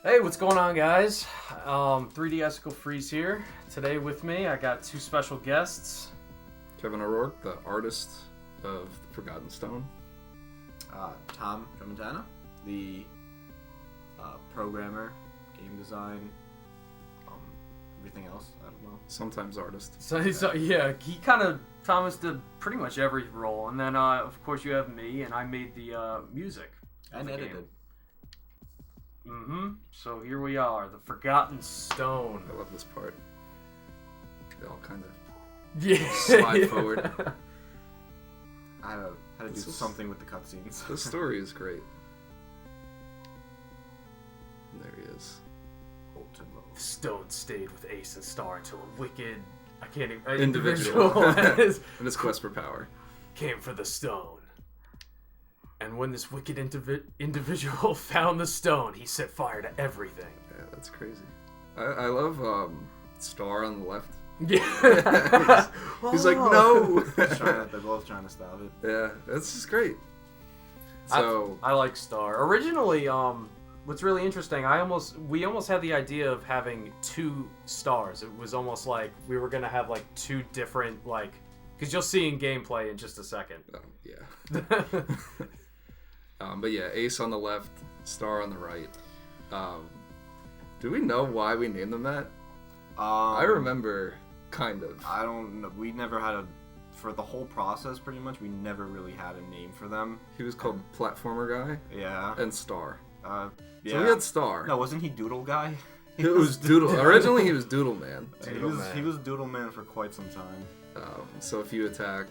Hey, what's going on, guys? 3D Icicle Freeze here. Today with me, I got two special guests. Kevin O'Rourke, the artist of the Forgotten Stone. Tom Tramontana, the programmer, game design, everything else. I don't know. Sometimes artist. So Thomas did pretty much every role. And then, of course, you have me, and I made the music. And edited. So here we are, the Forgotten Stone. I love this part. They all kind of Yeah. slide forward. I had to do something with the cutscenes. The story is great. And there he is. The stone stayed with Ace and Star until a wicked, Individual. and And his quest for power. came for the stone. And when this wicked individual found the stone, he set fire to everything. Yeah, that's crazy. I love Star on the left. Yeah. He's like, no! They're both trying to stop it. Yeah, that's just great. So I like Star. Originally, what's really interesting, we almost had the idea of having two stars. It was almost like we were gonna have like two different because you'll see in gameplay in just a second. yeah. But yeah, Ace on the left, Star on the right. Do we know why we named them that? I remember, kind of. I don't know. We never had for the whole process, pretty much, we never really had a name for them. He was called Platformer Guy. Yeah. And Star. Yeah. So we had Star. No, wasn't he Doodle Guy? It was Doodle. Originally, he was Doodle Man. He was Doodle Man for quite some time. So if you attack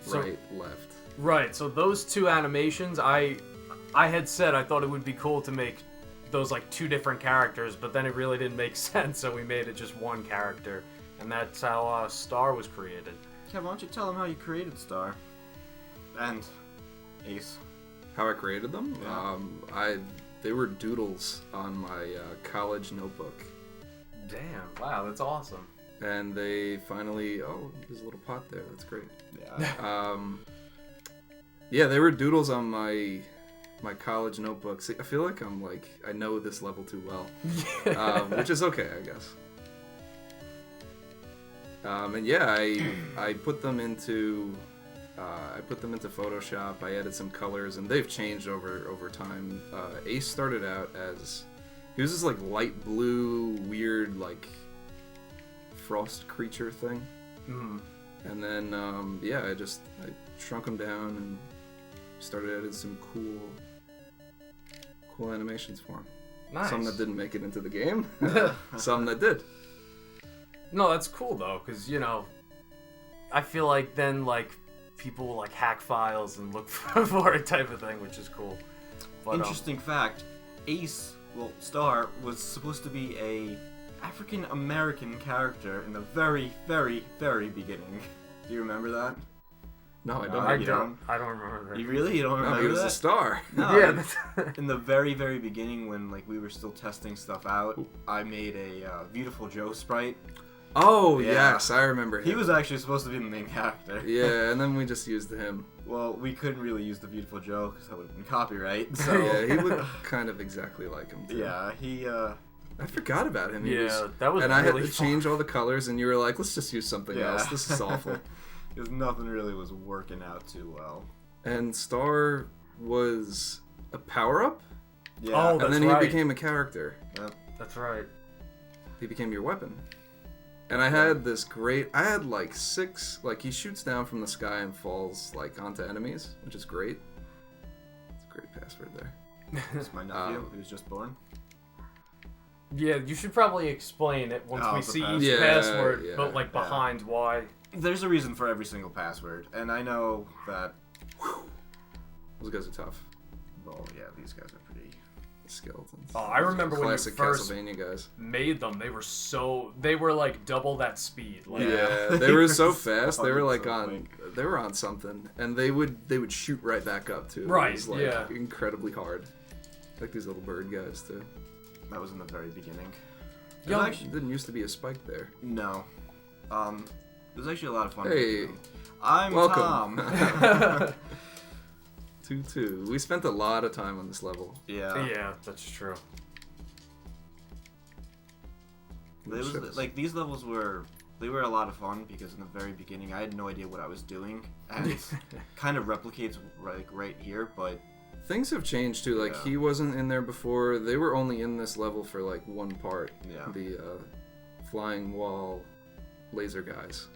right, left. Right, so those two animations, I had said I thought it would be cool to make those like two different characters, but then it really didn't make sense, so we made it just one character, and that's how Star was created. Kev, why don't you tell them how you created Star? And Ace. How I created them? Yeah. They were doodles on my college notebook. Damn, wow, that's awesome. And they finally, there's a little pot there, that's great. Yeah. Yeah, they were doodles on my college notebook. See, I feel like I know this level too well, which is okay, I guess. And yeah, I put them into Photoshop. I added some colors, and they've changed over time. Ace started out as he was this light blue, weird frost creature thing. And then I shrunk him down and started adding some cool animations for him. Nice. Some that didn't make it into the game, some that did. No, that's cool though, because I feel like then people will hack files and look for it type of thing, which is cool. But, Interesting fact: Star was supposed to be a African American character in the very, very, very beginning. Do you remember that? No, I don't. I don't remember that. You don't remember No, he was that? a star. No, Yeah. in the very, very beginning, when we were still testing stuff out, I made a Beautiful Joe sprite. Oh Yeah. yes, I remember him. He was actually supposed to be the main character. Yeah, and then we just used him. Well, we couldn't really use the Beautiful Joe because that would have been copyright. So Yeah, he looked kind of exactly like him too. yeah, he. I forgot about him. That was and really I had to fun. change all the colors, and you were like, "Let's just use something else. This is awful." Because nothing really was working out too well. And Star was a power-up, Yeah. Oh, and that's then right. he became a character. Yep. That's right. He became your weapon. And I had this great. I had 6. He shoots down from the sky and falls onto enemies, which is great. It's a great password there. It's my nephew who was just born. Yeah, you should probably explain it once we the see password. each password, Yeah, but behind why. There's a reason for every single password, and I know that. Those guys are tough. Well, yeah, these guys are pretty. Skeletons. Oh, I remember when you Classic first Castlevania guys. made them. They were double that speed. Yeah, they were so They were fast. They were so quick. they were on something, and they would shoot right back up too. Right, It was yeah. incredibly hard. Like these little bird guys too. That was in the very beginning. Yeah. There didn't used to be a spike there. No. It was actually a lot of fun. Hey, I'm welcome. Tom. 2-2. We spent a lot of time on this level. Yeah. Yeah, that's true. Like these levels were a lot of fun because in the very beginning I had no idea what I was doing, and it kind of replicates right here, but things have changed too. Like he wasn't in there before. They were only in this level for like one part. Yeah. The flying wall laser guys.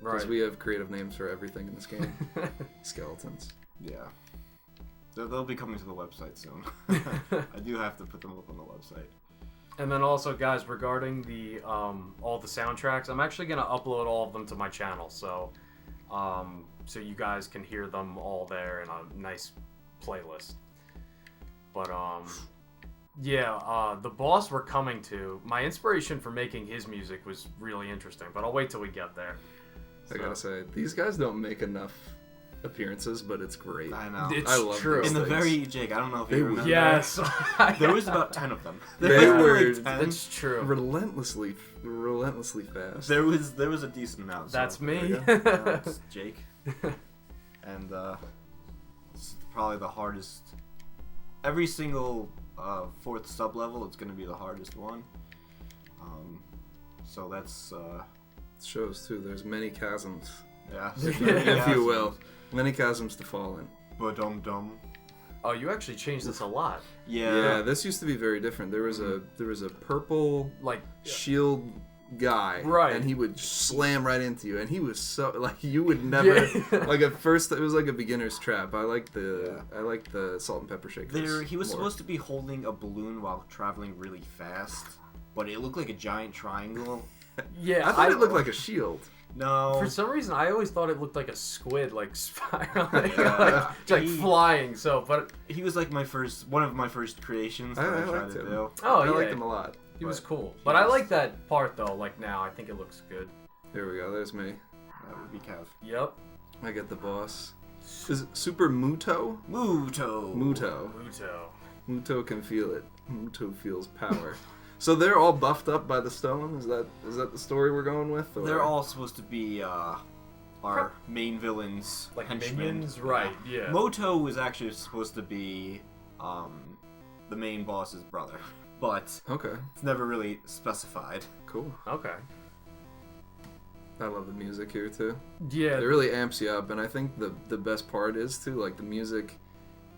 Right. Because we have creative names for everything in this game. Skeletons. Yeah. They'll be coming to the website soon. I do have to put them up on the website. And then also, guys, regarding the all the soundtracks, I'm actually gonna upload all of them to my channel, so so you guys can hear them all there in a nice playlist. But yeah, the boss we're coming to, my inspiration for making his music was really interesting, but I'll wait till we get there. I gotta say, these guys don't make enough appearances, but it's great. I know. It's I love true. these In the things. very Jake, I don't know if you remember. Yes. There was about 10 of them. They were were- like 10. That's true. relentlessly fast. There was a decent amount. So That's me. That's Jake. And it's probably the hardest. Every single fourth sub level, it's gonna be the hardest one. So that's It shows too. There's many chasms, yeah. if you will, many chasms to fall in. But dum. Oh, you actually changed this a lot. Yeah, this used to be very different. There was a purple Like, shield guy, Right. and he would slam right into you, and he was so like you would never like at first it was like a beginner's trap. I like the salt and pepper shakers. He was more. supposed to be holding a balloon while traveling really fast, but it looked like a giant triangle. yeah, I thought it looked like a shield. No. For some reason, I always thought it looked like a squid, like spiraling, Yeah. like flying. So, but He was like one of my first creations that I tried liked to him. do. oh I yeah, liked him a lot. he was cool. he But I was- like that part though. Like now, I think it looks good. There we go. There's me. That would be Kev. Yep. I get the boss. Is it Super Muto? Muto. Muto. Muto. Muto can feel it. Muto feels power. So they're all buffed up by the stone. Is that the story we're going with? Or? They're all supposed to be our main villains, Like henchmen. minions, right? Yeah. Moto was actually supposed to be the main boss's brother, but Okay. it's never really specified. Cool. Okay. I love the music here too. Yeah. It really amps you up, and I think the best part is too, like the music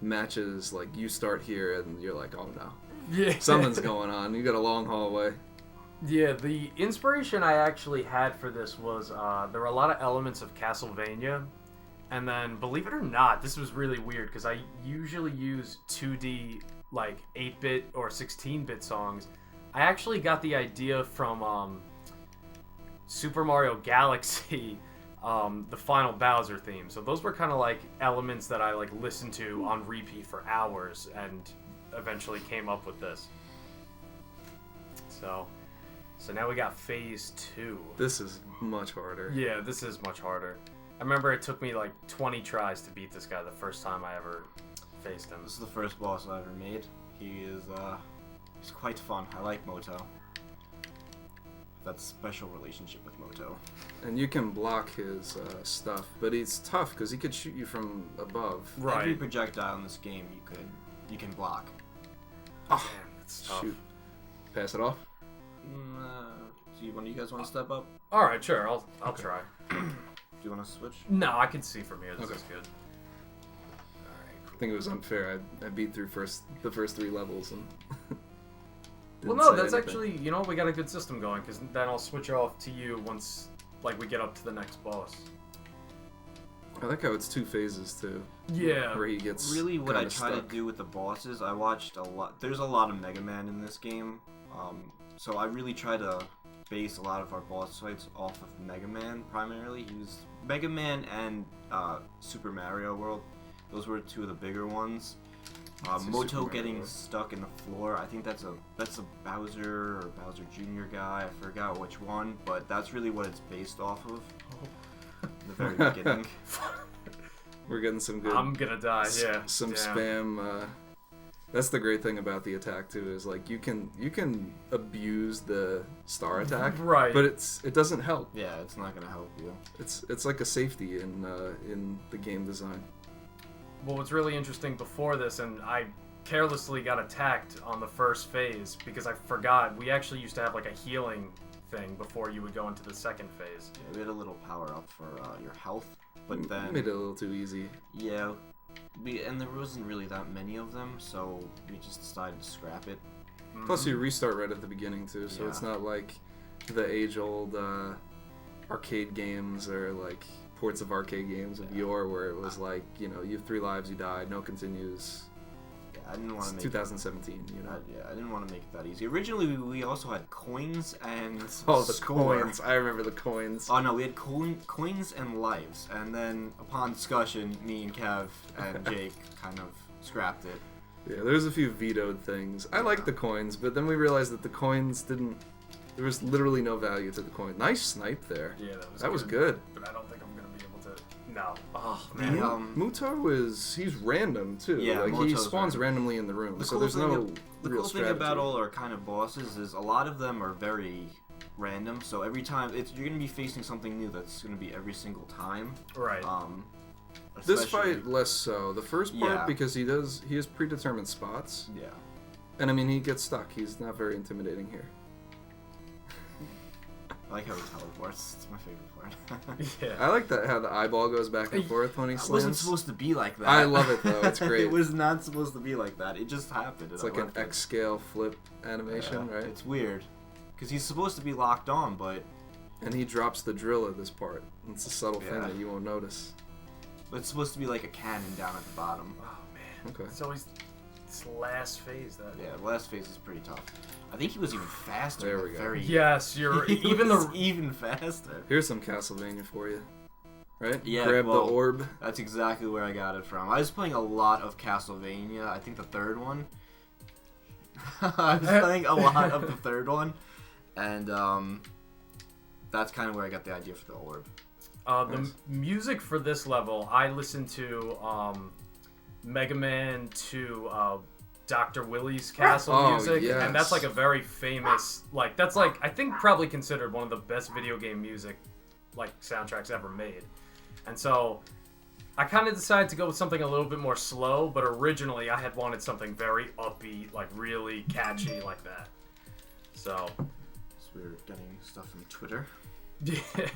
matches, like you start here and you're like, oh no, Yeah. something's going on. You got a long hallway. Yeah, the inspiration I actually had for this was there were a lot of elements of Castlevania, and then believe it or not, this was really weird because I usually use 2D like 8-bit or 16-bit songs. I actually got the idea from Super Mario Galaxy, the final Bowser theme. So those were kind of like elements that I like listened to on repeat for hours, and eventually came up with this. So now we got phase 2. This is much harder. Yeah, this is much harder. I remember it took me like 20 tries to beat this guy the first time I ever faced him. This is the first boss I ever made. He's quite fun. I like Moto. That special relationship with Moto. And you can block his stuff, but he's tough because he could shoot you from above. Right. Every projectile in this game you can block. Oh, Damn, that's tough. shoot. Pass it off. Do one of you guys want to step up? All right, sure. I'll try. Do you want to switch? No, I can see from here. This Okay. is good. All right. I think it was unfair. I beat through the first 3 levels and. Well, didn't no, say that's anything. actually, you know, we got a good system going, because then I'll switch off to you once, like, we get up to the next boss. I like how it's 2 phases too. Yeah. Where he gets Really, what I kinda try stuck. to do with the bosses, I watched a lot. There's a lot of Mega Man in this game, so I really try to base a lot of our boss fights off of Mega Man primarily. Use Mega Man and Super Mario World. Those were 2 of the bigger ones. Let's see, Moto Super Mario getting World. stuck in the floor. I think that's a Bowser or Bowser Jr. guy. I forgot which one, but that's really what it's based off of. In the very beginning. We're getting some good. I'm gonna die, yeah. Some Damn. spam. That's the great thing about the attack too, is like you can abuse the star attack, Right. but it doesn't help. Yeah, it's not gonna help you. It's like a safety in the game design. Well, what's really interesting before this, and I carelessly got attacked on the first phase because I forgot, we actually used to have like a healing thing before you would go into the second phase. Yeah, we had a little power up for your health, but then Made it a little too easy. yeah, and there wasn't really that many of them, so we just decided to scrap it. Plus, you restart right at the beginning too, so Yeah. it's not like the age-old arcade games or like ports of arcade games of yore, where it was like, you know, you have 3 lives, you die, no continues. Yeah, I didn't want It's to make 2017, you know. I didn't want to make it that easy. Originally, we also had coins and Oh, the score. coins! I remember the coins. Oh no, we had coins and lives, and then upon discussion, me and Kev and Jake kind of scrapped it. Yeah, there's a few vetoed things. I like the coins, but then we realized that the coins didn't. There was literally no value to the coin. Nice snipe there. Yeah, That was good. But I don't think I'm gonna be able to. No. Oh The, man. Muto he's random too. Yeah, like he Muto's spawns random. randomly in the room, The so cool there's thing no ab- the real cool thing strategy. about all our kind of bosses is a lot of them are very random. So every time you're gonna be facing something new that's gonna be every single time. Right. This Especially- fight less so. The first part Yeah. because he has predetermined spots, Yeah. and I mean he gets stuck. He's not very intimidating here. I like how he teleports. It's my favorite part. Yeah. I like that how the eyeball goes back and forth when he It slams. wasn't supposed to be like that. I love it though. It's great. It was not supposed to be like that. It just happened. It's and like I an loved it. X scale flip animation, Yeah, right? It's weird. Because he's supposed to be locked on, but And he drops the drill at this part. It's a subtle thing Yeah. that you won't notice. it's supposed to be like a cannon down at the bottom. Oh man. Okay. It's always this last phase that. Yeah, the last phase is pretty tough. I think he was even faster. There we go. Very, Yes, you're He even was the. even faster. Here's some Castlevania for you. Right? Yeah, Grab well- the orb. That's exactly where I got it from. I was playing a lot of Castlevania. I think the third one. I was playing a lot of the third one, and that's kind of where I got the idea for the orb. The Nice. music for this level, I listened to Mega Man to Dr. Willie's Castle Oh, music, yes. and that's like a very famous, like that's like I think probably considered one of the best video game music like soundtracks ever made. And so I kind of decided to go with something a little bit more slow, but originally I had wanted something very upbeat, like really catchy like that. So So we're getting stuff from Twitter. yeah.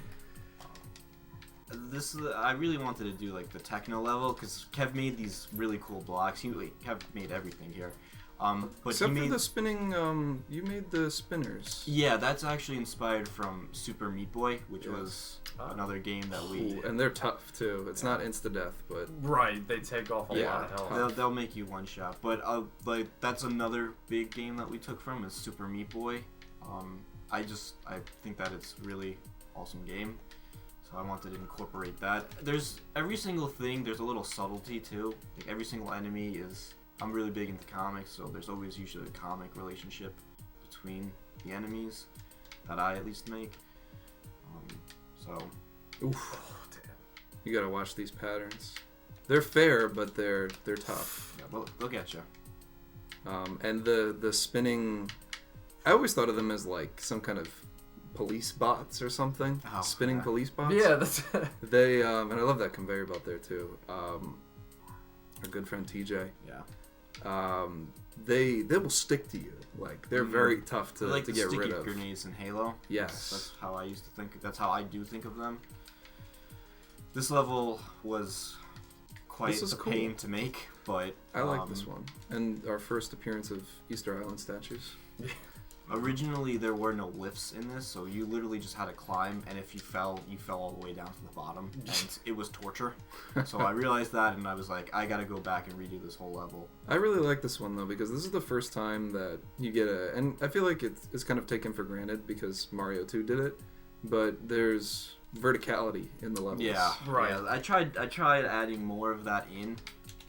I really wanted to do like the techno level because Kev made these really cool blocks. Kev made everything here, but Except he for made the spinning, you made the spinners. yeah. That's actually inspired from Super Meat Boy, which Yes. was another game that we. Ooh, and they're tough too. It's not insta-death, but Right, they take off a Yeah. lot of health. They'll make you one shot, but like that's another big game that we took from is Super Meat Boy. I think that it's really awesome game, so I wanted to incorporate that. There's every single thing. There's a little subtlety too. Like every single enemy is. I'm really big into comics, so there's always usually a comic relationship between the enemies that I at least make. So oof, Oh, damn. you gotta watch these patterns. They're fair, but they're tough. yeah, well, look at you. And the spinning, I always thought of them as like some kind of police bots or something. Oh, Spinning yeah. police bots. Yeah, that's They and I love that conveyor belt there too. Our good friend TJ. Yeah. They will stick to you. Like they're very tough to, They're like to the get sticky rid of. grenades in Halo. Yes. That's how I used to think. That's how I do think of them. This level was quite This is a cool. pain to make, but I like this one. And our first appearance of Easter Island statues. originally there were no lifts in this, so you literally just had to climb, and if you fell all the way down to the bottom, and it was torture. So I realized that, and I was like, I gotta go back and redo this whole level. I really like this one though because this is the first time that you get and I feel like it's kind of taken for granted because Mario 2 did it, but there's verticality in the levels. Yeah, Right. Yeah, I tried adding more of that in,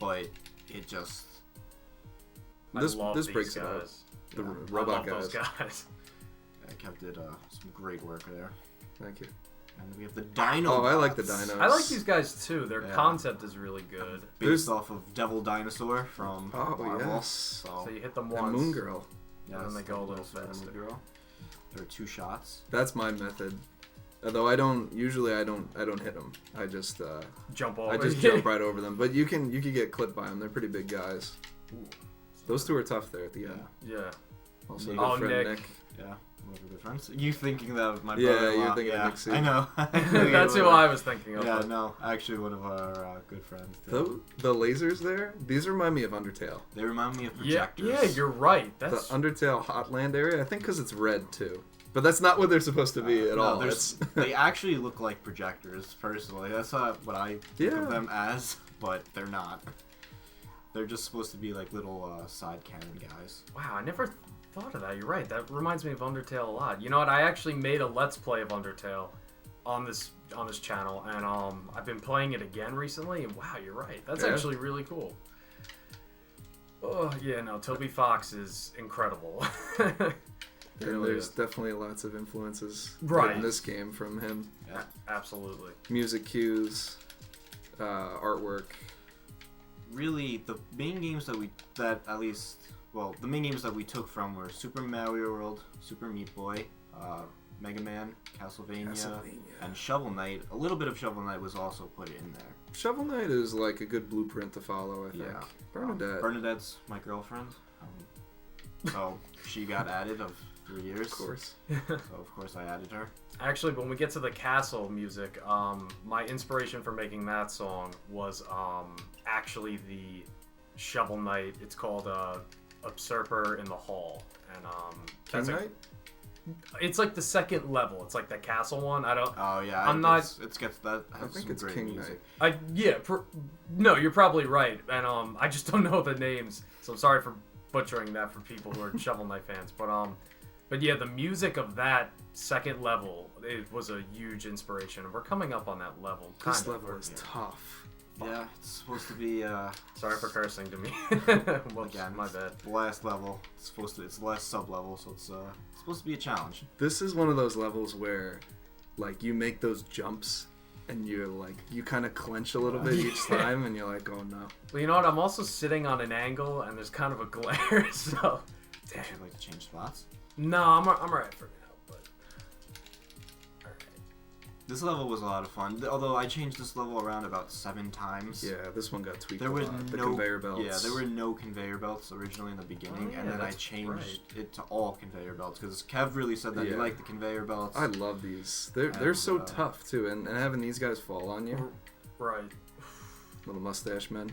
but it just This I love this these breaks it up. guys. The Yeah. robot I love guys. those guys. Kev did some great work there. Thank you. And we have the Dino. Oh, I like the bots. dinos. I like these guys too. Their Yeah. concept is really good. Based There's- off of Devil Dinosaur from Oh, Marvel. yes. So, So you hit them And once. Moon Girl. and then they go a little also the Moon faster. Girl. There are 2 shots. That's my method. Although I don't hit them. I just Jump over. I just jump right over them. But you can get clipped by them. They're pretty big guys. Ooh. Those two are tough there at the end. Yeah. Also, Oh, good friend Nick. Yeah, we're good friends. You thinking that of my Yeah, brother-in-law? you're thinking of yeah, Nixie. I know. That's who I was thinking of. Yeah, no, actually one of our good friends. The lasers there, these remind me of Undertale. They remind me of Yeah, projectors. yeah, you're right. The That's Undertale Hotland area, I think because it's red too. But that's not what they're supposed to be at no, all. there's- they actually look like projectors, personally. That's not what I think Yeah. of them as, but they're not. They're just supposed to be like little side cannon guys. wow. I never thought of that. You're right. That reminds me of Undertale a lot. You know what? I actually made a Let's Play of Undertale on this channel, and I've been playing it again recently. And wow, you're right. That's Yeah. actually really cool. Oh yeah, no, Toby Fox is incredible. And really there's is. definitely lots of influences Right. in this game from him. Yeah. Absolutely. Music cues, artwork. Really, the main games the main games that we took from were Super Mario World, Super Meat Boy, Mega Man, Castlevania, and Shovel Knight. A little bit of Shovel Knight was also put in there. Shovel Knight is like a good blueprint to follow, I think. Yeah. Bernadette. Bernadette's my girlfriend. So she got added of 3 years. Of course. So of course I added her. Actually, when we get to the castle music, my inspiration for making that song was actually the Shovel Knight. It's called Usurper in the Hall, and King Knight? It's like the second level. It's like the castle one. I don't. Oh yeah, I'm not- It gets that. I Has think some it's great King music. No, you're probably right, and I just don't know the names, so I'm sorry for butchering that for people who are Shovel Knight fans. But yeah, the music of that second level, it was a huge inspiration. We're coming up on that level. This kind of, level is yeah. tough. Yeah, it's supposed to be. Sorry for cursing to me. Whoops, Again, my bad. The last level. It's the last sub level, so it's supposed to be a challenge. This is one of those levels where, like, you make those jumps and you're like, you kind of clench a little bit each time and you're like, oh no. Well, you know what? I'm also sitting on an angle, and there's kind of a glare, so. Would you like to change spots? No, I'm alright for now, but. Alright. This level was a lot of fun. Although I changed this level around about 7 times. Yeah, this one got tweaked There a was lot. The no conveyor belts. Yeah, there were no conveyor belts originally in the beginning, Oh, yeah, and then I that's changed right. it to all conveyor belts because Kev really said that he Yeah. liked the conveyor belts. I love these. They're And, so tough too, and having these guys fall on you, Right. little mustache men.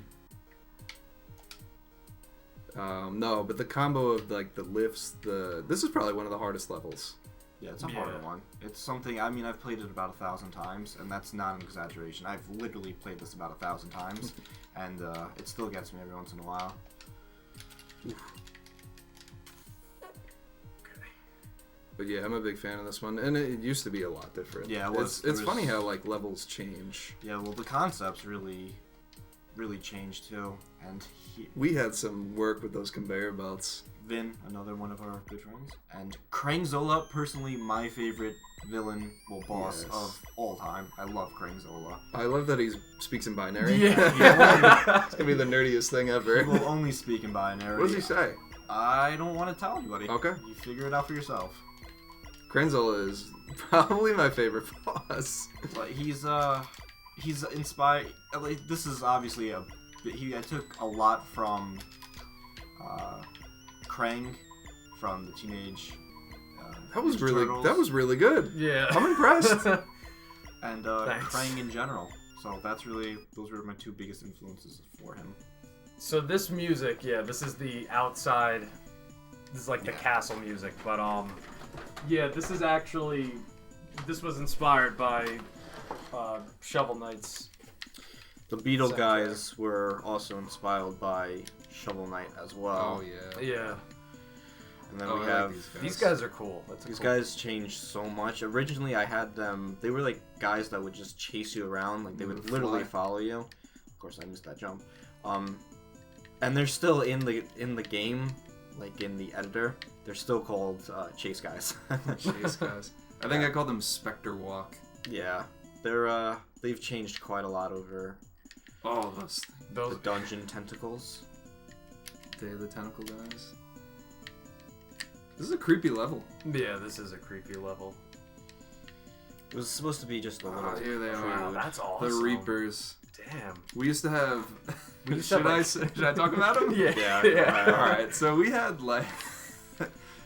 No, but the combo of like the lifts, this is probably one of the hardest levels. Yeah, it's a Yeah. harder one. It's something. I mean, I've played it about 1,000 times, and that's not an exaggeration. I've literally played this about 1,000 times, and it still gets me every once in a while. But yeah, I'm a big fan of this one, and it used to be a lot different. Yeah, it was. It's funny how like levels change. Yeah, well, the concepts really changed too, and We had some work with those conveyor belts. Vin, another one of our good friends, and Krang Zola, personally my favorite villain, boss Yes. of all time. I love Krang Zola. I love that he speaks in binary. Yeah. It's gonna be the nerdiest thing He ever. will only speak in binary. What does he say? I don't want to tell anybody. Okay. You figure it out for yourself. Krenzola is probably my favorite boss. But he's inspired. Like, this is obviously I took a lot from Krang from the Teenage. That was Ninja Turtles, really good. Yeah. I'm impressed. and Thanks. Krang in general. So those were my 2 biggest influences for him. So this music, yeah, this is the outside. This is like the castle music, but yeah, this was inspired by Shovel Knight's. The Beetle Soundtrack. guys were also inspired by Shovel Knight as well. Oh yeah. Yeah, And then Oh, we I have like these guys are cool. That's These cool. guys changed so much. Originally, I had them. They were like guys that would just chase you around. Like they would Would literally fly. follow you. Of course, I missed that jump. And they're still in the game, like in the editor. They're still called chase guys. Chase guys. I think I called them Spectre Walk. Yeah, they've changed quite a lot over Oh, those the dungeon tentacles. Day of the Tentacle guys. This is a creepy level. Yeah, this is a creepy level. It was supposed to be just a little. Here they Wow, are. that's awesome. The Reapers. Damn. We used to have. We used to have, like- Should I talk about them? Yeah. Yeah, Yeah. All right. So we had like.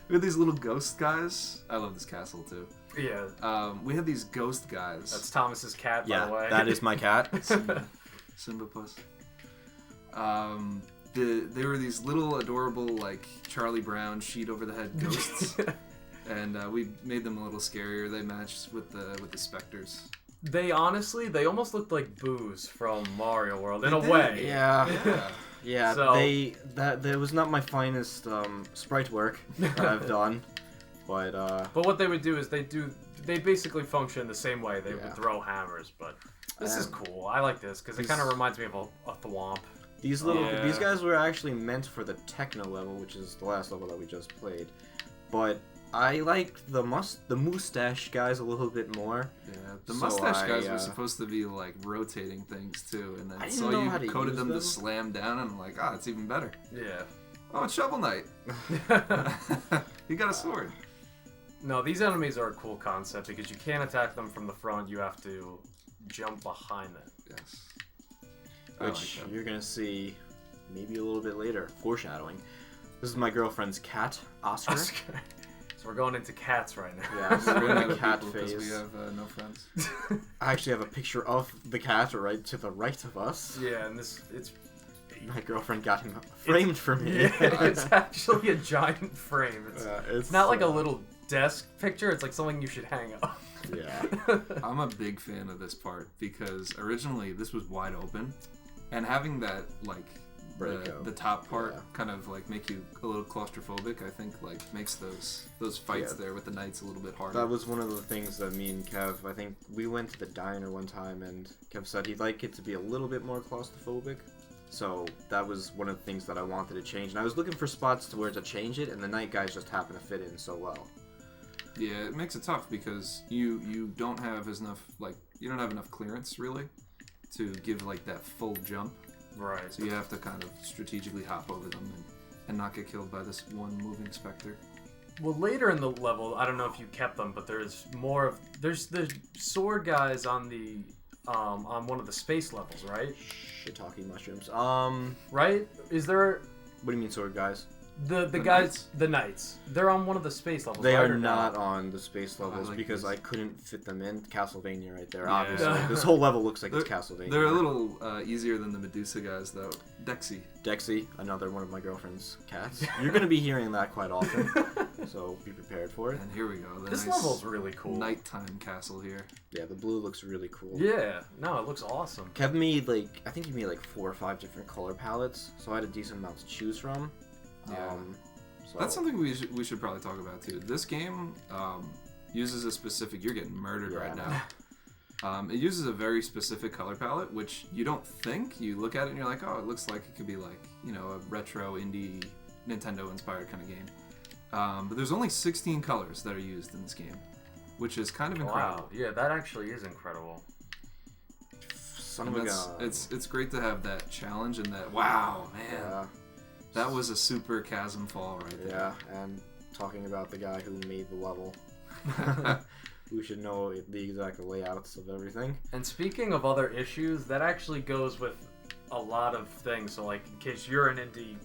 We had these little ghost guys. I love this castle too. Yeah. We had these ghost guys. That's Thomas's cat, by the way. that is my cat. Simba Puss. They were these little adorable like Charlie Brown sheet over the head ghosts, and we made them a little scarier. They matched with the specters. They almost looked like Boos from Mario World in They a did. way. Yeah, So- that was not my finest sprite work that I've done, but But what they would do is they basically function the same way. They Yeah. would throw hammers, but this is cool. I like this because it These- kind of reminds me of a thwomp. these Yeah. guys were actually meant for the techno level, which is the last level that we just played. But I like the mustache guys a little bit more. Yeah, the So mustache guys I, were supposed to be like rotating things too, and I then didn't so know you how to coded use them them. to slam down, and I'm like, it's even better. Yeah. Oh, it's Shovel Knight. You got a sword. No, these enemies are a cool concept because you can't attack them from the front. You have to jump behind them. Yes. I like Which that. you're gonna see maybe a little bit later. Foreshadowing. This is my girlfriend's cat, Oscar. So we're going into cats right now. Yeah, so We're we're gonna in a have cat people 'cause phase. we have no friends. I actually have a picture of the cat right to the right of us. Yeah, and it's My girlfriend got him framed for me. yeah, it's actually a giant frame. It's not like a little desk picture. It's like something you should hang up. Yeah. I'm a big fan of this part because originally this was wide open, and having that like the top part kind of like make you a little claustrophobic. I think like makes those fights there with the knights a little bit harder. That was one of the things that me and Kev, I think we went to the diner one time and Kev said he'd like it to be a little bit more claustrophobic. So that was one of the things that I wanted to change. And I was looking for spots to where to change it, and the night guys just happen to fit in so well. Yeah, it makes it tough because you don't have enough clearance really to give like that full jump. Right. So you have to kind of strategically hop over them and not get killed by this one moving specter. Well, later in the level, I don't know if you kept them, but there's the sword guys on the on one of the space levels, right? Shiitake mushrooms. Right? Is there What do you mean, sword guys? the The guys knights? the knights? They're on one of the space levels. They right, are or not on the space levels like because these. I couldn't fit them in. Castlevania right there, Yeah. obviously. This whole level looks like it's Castlevania. They're a little easier than the Medusa guys though. Dexy. Dexy, another one of my girlfriend's cats. You're going to be hearing that quite often, so be prepared for it. And here we go. The This nice level's really cool. nighttime castle here. Yeah, the blue looks really cool. Yeah. No, it looks awesome. Kev made I think he made 4 or 5 different color palettes, so I had a decent amount to choose from. Yeah. So That's something we should probably talk about too. This game uses a specific. You're getting murdered right now. It uses a very specific color palette, which you don't think. You look at it and you're like, oh, it looks like it could be like a retro indie Nintendo inspired kind of game. But there's only 16 colors that are used in this game, which is kind of incredible. Wow. Yeah, that actually is incredible. Son of a gun. It's great to have that challenge and that wow, man. Yeah, That was a super chasm fall right there. yeah, and talking about the guy who made the level. We should know the exact layouts of everything. And speaking of other issues, that actually goes with a lot of things. So, like, in case you're an indie,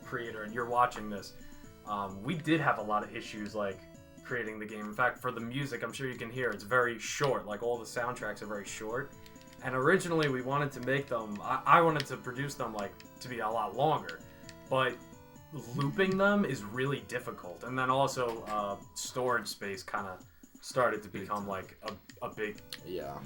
creator and you're watching this, we did have a lot of issues, like, creating the game. In fact, for the music, I'm sure you can hear, it's very short. Like, all the soundtracks are very short. And originally, we wanted to make them, I wanted to produce them, like, to be a lot longer. But looping them is really difficult. And then also, storage space kind of started to become, like, a big, Yeah.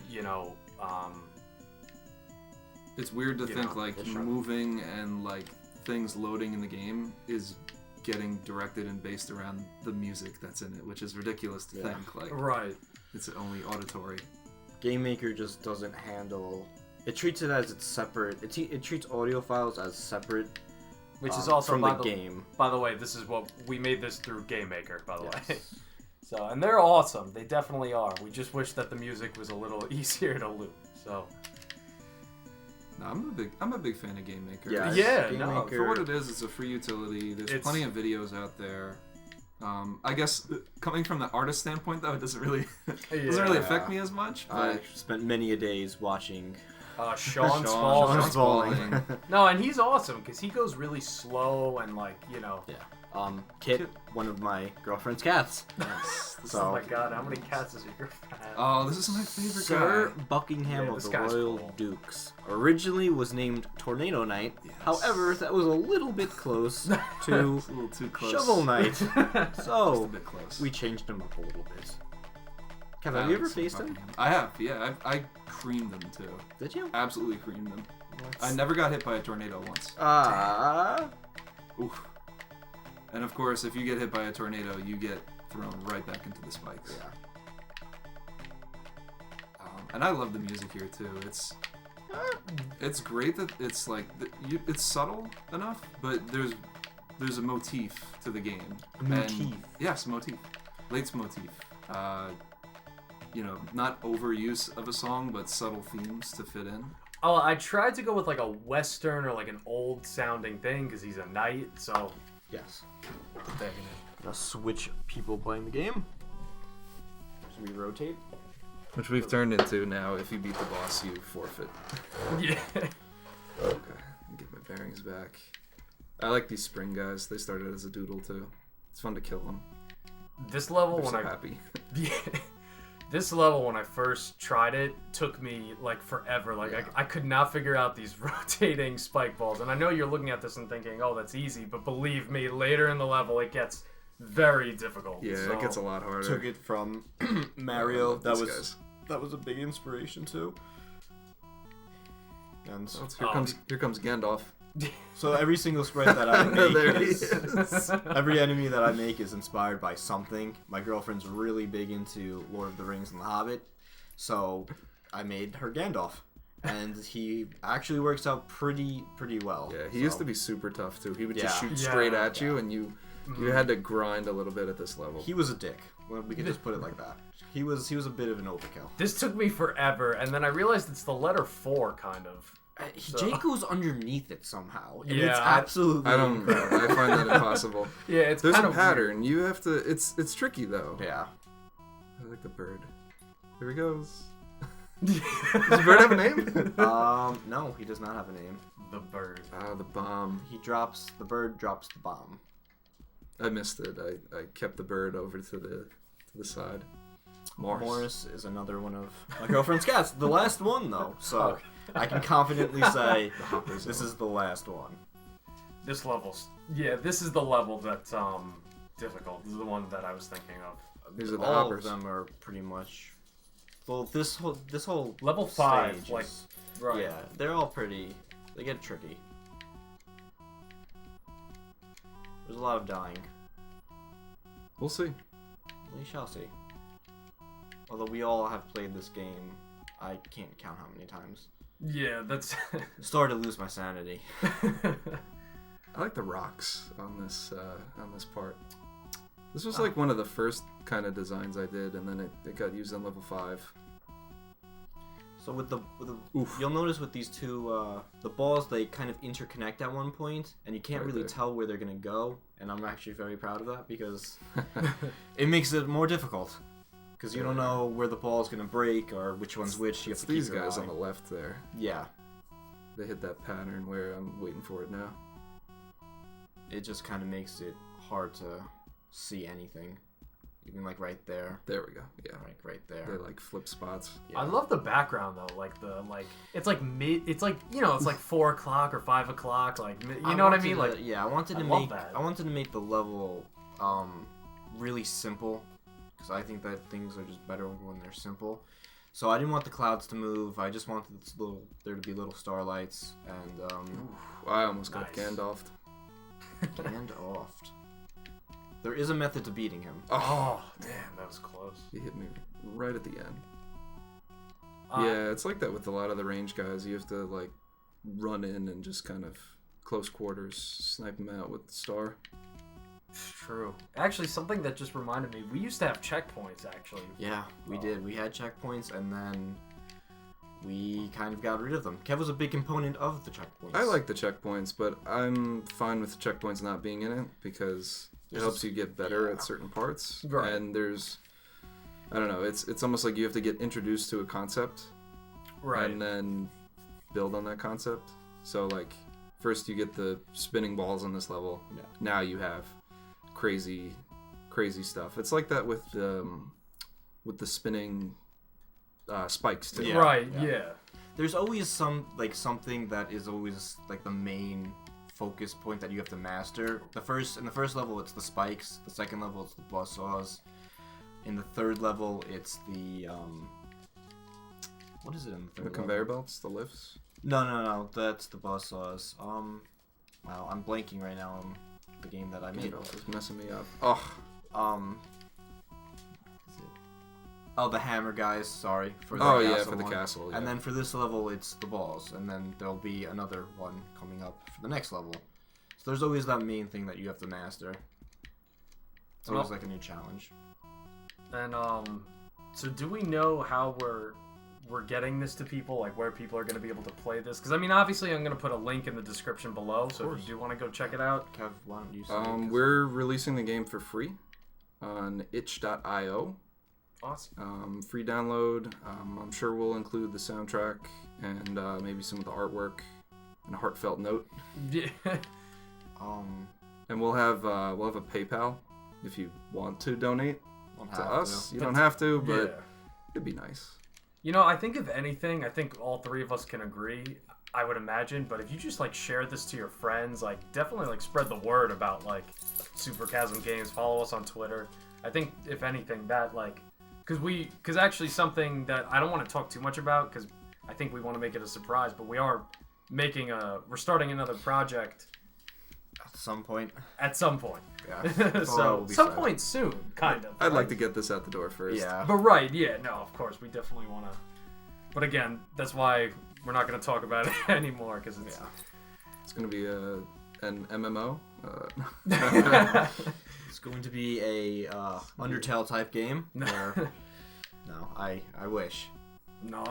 It's weird to You think know, like it's right. moving and like things loading in the game is getting directed and based around the music that's in it, which is ridiculous to Yeah. think. Like Right. it's only auditory. Game Maker just doesn't handle. It treats it as it's separate. It treats audio files as separate. Which is also from by the game. By the way, this is what we made this through Game Maker, by the way. Yes. So, and they're awesome. They definitely are. We just wish that the music was a little easier to loop. So, No, I'm a big fan of Game Maker. Yeah, Yeah, Game no, Maker. For what it is, it's a free utility. There's plenty of videos out there. I guess coming from the artist standpoint, though, it doesn't really affect me as much. I But spent many a days watching Sean Sean Spalding. Spalding. No, and he's awesome because he goes really slow and like Yeah. Kit, one of my girlfriend's cats. Nice. Oh my god, how many cats does your girlfriend have? Oh, this is my favorite Sir guy. Buckingham Yeah, of this the guy's Royal cool. Dukes originally was named Tornado Knight. Yes. However, that was a little bit close to It's a little too close. Shovel Knight. Just a So bit close. we changed him up a little bit. Kev, I have you ever like some faced him? Buckingham. I have, yeah. I creamed them too. Did you? Absolutely creamed them. I never got hit by a tornado once. Oof. And of course, if you get hit by a tornado, you get thrown right back into the spikes. Yeah. And I love the music here too. It's great that it's like it's subtle enough, but there's a motif to the game. A motif? And, yes, motif. Leitmotif. Not overuse of a song, but subtle themes to fit in. Oh, I tried to go with like a western or like an old sounding thing because he's a knight, so Yes. dang Gonna switch people playing the game. So we rotate. Which we've turned into now. If you beat the boss, you forfeit. it. Yeah. Okay, get my bearings back. I like these spring guys. They started as a doodle too. It's fun to kill them. This level They're when so I happy. This level when I first tried it took me like forever. Like Yeah. I could not figure out these rotating spike balls. And I know you're looking at this and thinking, "Oh, that's easy," but believe me, later in the level it gets very difficult. Yeah, so, it gets a lot harder. Took it from I Mario. love That these was guys. that was a big inspiration too. And Oh, here comes Gandalf. so every single sprite that I There make he is, is. every enemy that I make is inspired by something. My girlfriend's really big into Lord of the Rings and The Hobbit, so I made her Gandalf, and he actually works out pretty well. Yeah, he used to be super tough too. He would just Yeah. shoot straight Yeah. at you, and you had to grind a little bit at this level. He was a dick. Well, we could just put it like that. He was a bit of an overkill. This took me forever, and then I realized it's the letter 4, kind of. Jake goes underneath it somehow, and Yeah, it's I- absolutely I don't. incredible. I find that impossible. Yeah, it's There's kind a of pattern. You have to. It's tricky though. Yeah. I like the bird. Here he goes. Does the bird have a name? No, he does not have a name. The bird. Ah, the bomb. The bird drops the bomb. I missed it. I kept the bird over to the side. Morris is another one of my girlfriend's cats. The last one, though. So Okay. I can confidently say hopper this zone. is the last one. This level's this is the level that's difficult. This is the one that I was thinking of. These are the All hoppers. of them are pretty much. Well, this whole Level 5, stage like is- right. yeah, they're all pretty. They get tricky. There's a lot of dying. We'll see. We shall see. Although we all have played this game, I can't count how many times. Yeah, that's Started to lose my sanity. I like the rocks on this part. This was like one of the first kind of designs I did, and then it got used on level 5. So with the Oof. you'll notice with these two the balls, they kind of interconnect at one point, and you can't Right really there. tell where they're gonna go. And I'm actually very proud of that because it makes it more difficult because you don't know where the ball's gonna break or which one's which. You have It's to keep these your guys eye. on the left there. Yeah, They hit that pattern where I'm waiting for it now. it just kind of makes it hard to see anything. Even like right there, There we go. Yeah. like right They there. like flip spots. Yeah. I love the background though, like it's like it's like it's like 4 o'clock or 5 o'clock, like you know what I mean, like yeah, I wanted I to love make that. I wanted to make the level really simple because I think that things are just better when they're simple. So I didn't want the clouds to move. I just wanted there to be little starlights and I almost got Nice. Gandalfed. Gandalf. There is a method to beating him. oh damn, that was close. He hit me right at the end. Uh, Yeah, it's like that with a lot of the range guys. You have to like run in and just kind of close quarters snipe them out with the star. True. Actually, something that just reminded me, we used to have checkpoints actually. Yeah, we Oh. did. We had checkpoints and then we kind of got rid of them. Kev was a big component of the checkpoints. I like the checkpoints, but I'm fine with checkpoints not being in it because it There's helps just- you get better yeah. at certain parts. Right. And I don't know, it's almost like you have to get introduced to a concept Right. and then build on that concept. So like first you get the spinning balls on this level. Yeah. Now you have crazy stuff. It's like that with the spinning spikes too. Yeah. Right. Yeah. There's always something that is always like the main focus point that you have to master. In the first level, it's the spikes. The second level, it's the buzzsaws. In the third level, it's the what is it in the third The level? conveyor belts, the lifts. No. That's the buzzsaws. Wow, I'm blanking right now on the game that I made. It's messing me up. Oh. Oh, the hammer guys. Sorry for the Oh castle yeah, for the one. castle. Yeah. And then for this level, it's the balls, and then there'll be another one coming up for the next level. So there's always that main thing that you have to master. It's always like a new challenge. And so do we know how we're getting this to people, like where people are going to be able to play this? Because I mean, obviously, I'm going to put a link in the description below, so if you do want to go check it out. Kev, why don't you say it, 'cause- We're releasing the game for free on itch.io. Awesome. Free download. I'm sure we'll include the soundtrack and maybe some of the artwork and a heartfelt note. Yeah. And we'll have a PayPal if you want to donate Don't to have us. to. You don't have to, but Yeah. it'd be nice. You know, I think if anything, I think all three of us can agree. I would imagine, but if you just like share this to your friends, like definitely like spread the word about like SuperChasm Games. Follow us on Twitter. I think if anything, that like. Because actually something that I don't want to talk too much about because I think we want to make it a surprise, but we're starting another project At some point. at some point. Yeah. So some point soon, kind of. I'd like to get this out the door first. Yeah. But right, yeah, no, of course, we definitely want to. But again, that's why we're not going to talk about it anymore because it's. It's gonna be an MMO. It's going to be a Undertale type game. Where, no, I wish. No,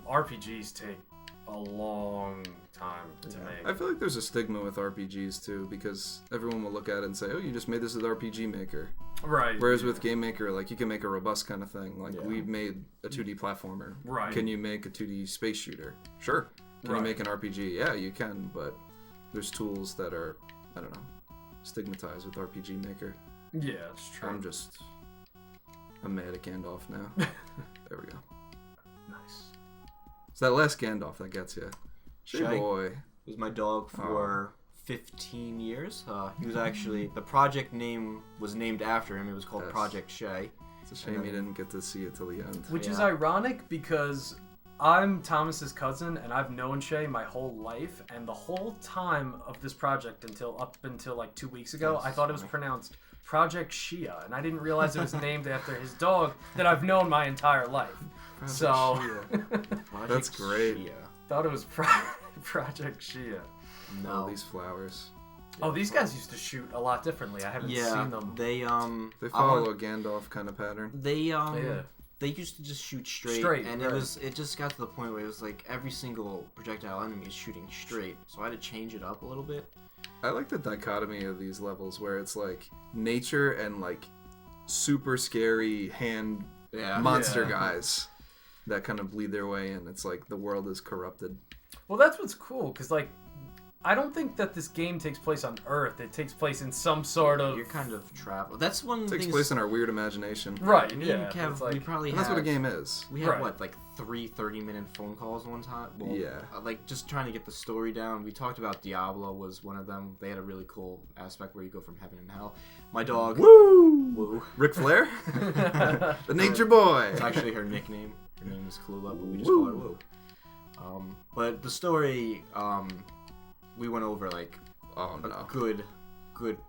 RPGs take a long time to make. I feel like there's a stigma with RPGs too because everyone will look at it and say, "Oh, you just made this with RPG Maker." Right. Whereas with Game Maker, like you can make a robust kind of thing. Like Yeah. we've made a 2D platformer. Right. Can you make a 2D space shooter? Sure. Can you Right. make an RPG? Yeah, you can. But there's tools that are, I don't know, stigmatized with RPG Maker. Yeah, it's true. I'm mad at Gandalf now. There we go. Nice. It's that last Gandalf that gets you. Shay Shay. boy. Was my dog for 15 years. He was actually the project name was named after him. It was called Yes. Project Shay. It's a shame you didn't get to see it till the end. Which is Yeah. ironic because I'm Thomas's cousin and I've known Shay my whole life, and the whole time of this project up until like 2 weeks ago, That's I thought it was funny. pronounced Project Shia, and I didn't realize it was named after his dog that I've known my entire life. So Project That's great. Shia. thought it was Project Shia. All No. these flowers. Oh, these guys used to shoot a lot differently. I haven't Yeah, seen them. they They follow a Gandalf kind of pattern. Yeah. They used to just shoot straight, Straight, and right. it just got to the point where it was like every single projectile enemy is shooting straight. So I had to change it up a little bit. I like the dichotomy of these levels where it's like nature and like super scary hand Yeah. monster Yeah. guys that kind of bleed their way in. It's like the world is corrupted. Well, that's what's cool, because, like, I don't think that this game takes place on Earth. It takes place in some sort of... You're kind of travel. That's one of It the takes things. place in our weird imagination. Right, Me yeah. and Kev, it's like- we probably And that's what a had- game is. We had Right. what, like 30-minute phone calls one time? Well, Yeah. Like just trying to get the story down. We talked about Diablo was one of them. They had a really cool aspect where you go from heaven and hell. My dog. Woo! Woo. Ric Flair? The nature boy! It's actually her nickname. Her name is Kalula, but we just Woo. call her Woo. But the story, we went over like Oh a no. good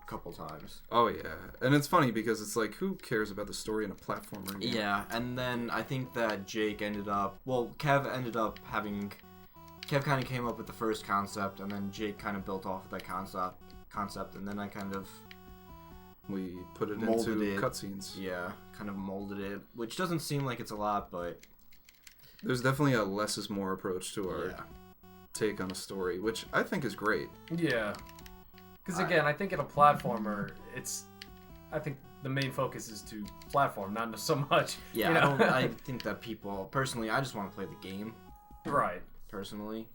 couple times. Oh yeah. And it's funny because it's like, who cares about the story in a platformer game? Yeah, and then I think that Kev ended up having... Kev kind of came up with the first concept, and then Jake kind of built off of that concept, and then I kind of, We put it Molded into it. cutscenes. yeah, kind of molded it, which doesn't seem like it's a lot, but There's definitely a less is more approach to our yeah. take on a story, which I think is great. Yeah. Because, again, I think in a platformer, I think the main focus is to platform, not so much... Yeah, you know? I think that people, personally, I just want to play the game, Right. personally.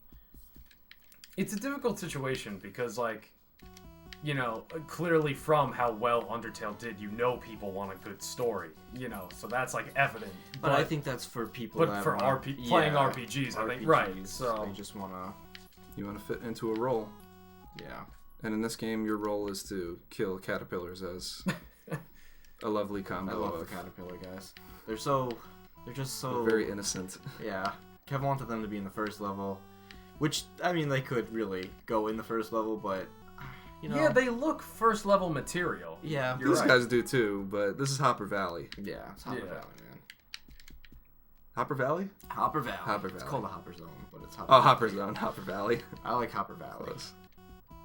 It's a difficult situation because, like, you know, clearly from how well Undertale did, you know people want a good story, you know, so that's like evident. But I think that's for people but that for want, playing RPGs, I think, right, so... They just want to... You want to fit into a role. Yeah. And in this game, your role is to kill caterpillars as a lovely combo. I love the caterpillar guys. They're just so... They're very innocent. Yeah. Kev wanted them to be in the first level, which, I mean, they could really go in the first level, but... You know, yeah, they look first level material. Yeah, These guys do too, but this is Hopper Valley. Yeah, it's Hopper Valley, man. Hopper Valley? Hopper Valley. Hopper Valley. It's called the Hopper Zone, but it's Hopper Oh, Valley. Hopper Zone, Hopper Valley. I like Hopper Valley. Close. I